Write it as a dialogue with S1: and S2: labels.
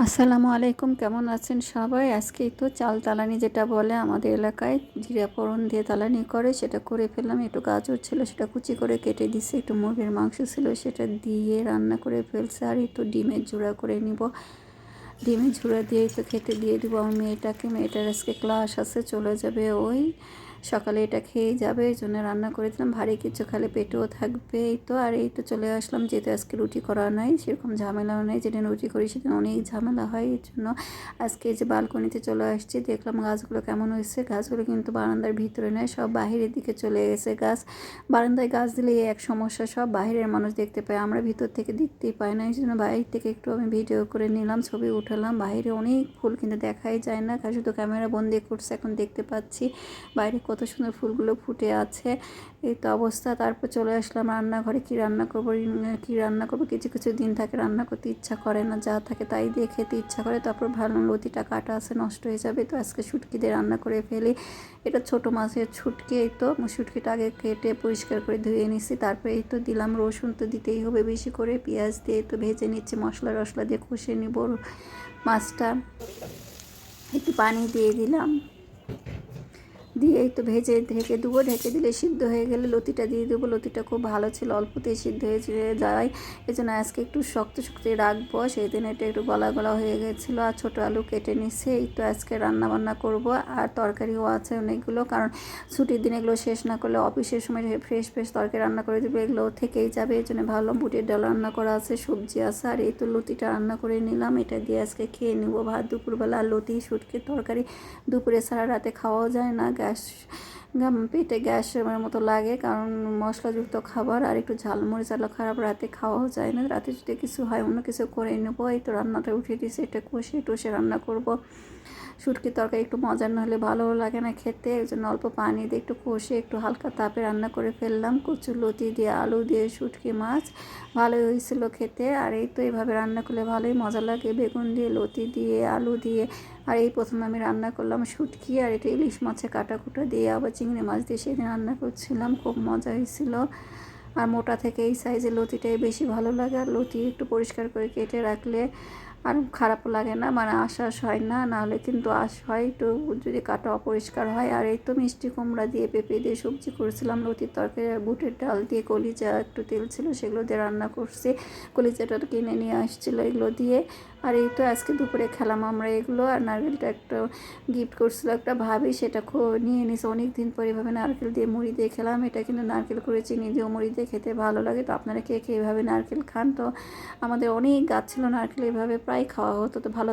S1: আসসালামু আলাইকুম, কেমন আছেন সবাই? আজকে তো চাল তালানি যেটা বলে আমাদের এলাকায়, জিরা ফোড়ন দিয়ে তালানি করে, সেটা করে ফেললাম। একটু গাজর ছিল, সেটা কুচি করে কেটে দিছি। একটু মুরগির মাংস ছিল, সেটা দিয়ে রান্না করে ফেলছে। আর একটু ডিমের ঝুড়া করে নিব। ডিমের ঝুড়া দিয়েই তো খেতে দিয়ে দিব আমার মেয়েটাকে। মেয়েটার আজকে ক্লাস আছে, চলে যাবে ওই সকালে, এটা খেয়ে যাবে, এই জন্য রান্না করে দিলাম। ভারী কিছু খালে পেটেও থাকবে। এই তো আর এই তো চলে আসলাম, যেহেতু আজকে রুটি করা নাই, সেরকম ঝামেলাও নেই। যেদিন রুটি করি সেদিন অনেক ঝামেলা হয়, এই জন্য আজকে এই যে বালকনিতে চলে আসছি। দেখলাম গাছগুলো কেমন হয়েছে। গাছগুলো কিন্তু বারান্দার ভিতরে নেয়, সব বাহিরের দিকে চলে গেছে গাছ। বারান্দায় গাছ দিলে এক সমস্যা, সব বাহিরের মানুষ দেখতে পায়, আমরা ভিতর থেকে দেখতেই পাই না। এই জন্য বাইরে থেকে একটু আমি ভিডিও করে নিলাম, ছবি উঠালাম। বাইরে অনেক ফুল কিন্তু দেখাই যায় না, শুধু ক্যামেরা বন্দি করছে। এখন দেখতে পাচ্ছি বাইরে কত সুন্দর ফুলগুলো ফুটে আছে। এই তো অবস্থা। তারপর চলে আসলাম রান্নাঘরে। কি রান্না করবো, কিছু কিছু দিন থাকে রান্না করতে ইচ্ছা করে না, যা থাকে তাই দিয়ে খেতে ইচ্ছা করে। তারপর ভালো, লতিটা কাটা আছে, নষ্ট হয়ে যাবে, তো আজকে শুটকি দিয়ে রান্না করে ফেলি। এটা ছোট মাছের শুটকি। এই তো শুটকিটা আগে কেটে পরিষ্কার করে ধুয়ে নিছি। তারপরে এই তো দিলাম রসুন, তো দিতেই হবে বেশি করে। পেঁয়াজ দিয়ে তো ভেজে নিচ্ছি, মশলা টশলা দিয়ে কষে নিব মাছটা। একটু পানি দিয়ে দিলাম, দিয়ে এই তো ভেজে ঢেকে দেবো। ঢেকে দিলে সিদ্ধ হয়ে গেলে লতিটা দিয়ে দেবো। লতিটা খুব ভালো ছিল, অল্পতেই সিদ্ধ হয়ে যায়। এই জন্য আজকে একটু শক্ত শক্ত রাখবো। সেই দিন এটা একটু গলা গলা হয়ে গেছিলো। আর ছোটো আলু কেটে নিচ্ছে। এই তো আজকে রান্না বান্না করব। আর তরকারিও আছে অনেকগুলো, কারণ ছুটির দিন এগুলো শেষ না করলে অফিসের সময় ফ্রেশ ফ্রেশ তরকারি রান্না করে দেবে, এগুলো থেকেই যাবে। এই জন্য ভাবলাম বুটের ডাল রান্না করা আছে, সবজি আছে। আর এই তো লতিটা রান্না করে নিলাম, এটা দিয়ে আজকে খেয়ে নেব ভাত দুপুরবেলা। আর লতি শুটকির তরকারি দুপুরে ছাড়া রাতে খাওয়াও যায় না, পেটে গ্যাসের মতো লাগে, কারণ মশলাযুক্ত খাবার আর একটু ঝালমরিচ আলো খারাপ, রাতে খাওয়াও যায় না। রাতে যদি কিছু হয় অন্য কিছু করে নেবো। এই তো রান্নাটা উঠিয়ে দিয়েছি, এটা কষে টষে রান্না করব। শুটকির তরকারি একটু মজা না হলে ভালোও লাগে না খেতে, এই জন্য অল্প পানি দিয়ে একটু কষে একটু হালকা তাপে রান্না করে ফেললাম। কচুর লতি দিয়ে আলু দিয়ে শুটকি মাছ, ভালোই হয়েছিল খেতে। আর এই তো এইভাবে রান্না করলে ভালোই মজা লাগে, বেগুন দিয়ে, লতি দিয়ে, আলু দিয়ে। আর এই প্রথমে আমি রান্না করলাম শুটকি, আর এটা ইলিশ মাছে কাটাকুটা দিয়ে, আবার চিংড়ি মাছ দিয়ে সেদিন রান্না করছিলাম, খুব মজা হয়েছিল। আর মোটা থেকে এই সাইজের লতিটাই বেশি ভালো লাগে। আর লতি একটু পরিষ্কার করে কেটে রাখলে আর খারাপও লাগে না, মানে আশ হয় না, নাহলে কিন্তু আশ হয় একটু যদি কাটা অপরিষ্কার হয়। আর এই তো মিষ্টি কুমড়া দিয়ে পেঁপে দিয়ে সবজি করেছিলাম, লতির তরকারি। আর বুটের ডাল দিয়ে, কলিজা একটু তেল ছিল সেগুলো দিয়ে রান্না করছি। কলিজাটা কিনে নিয়ে আসছিলো, এগুলো দিয়ে। আর এই তো আজকে দুপুরে খেলাম আমরা এগুলো। আর নারকেলটা একটা গিফট করছিল একটা ভাবি, সেটা নিয়ে নিছে অনেক দিন পরে। এভাবে নারকেল দিয়ে মুড়ি দিয়ে খেলাম। এটা কিন্তু নারকেল করে চিনি দিয়ে মুড়ি দিয়ে খেতে ভালো লাগে। তো আপনারা কে কে এভাবে নারকেল খান? তো আমাদের অনেক গাছ ছিল নারকেল, এভাবে প্রায় খাওয়া হতো। তো ভালো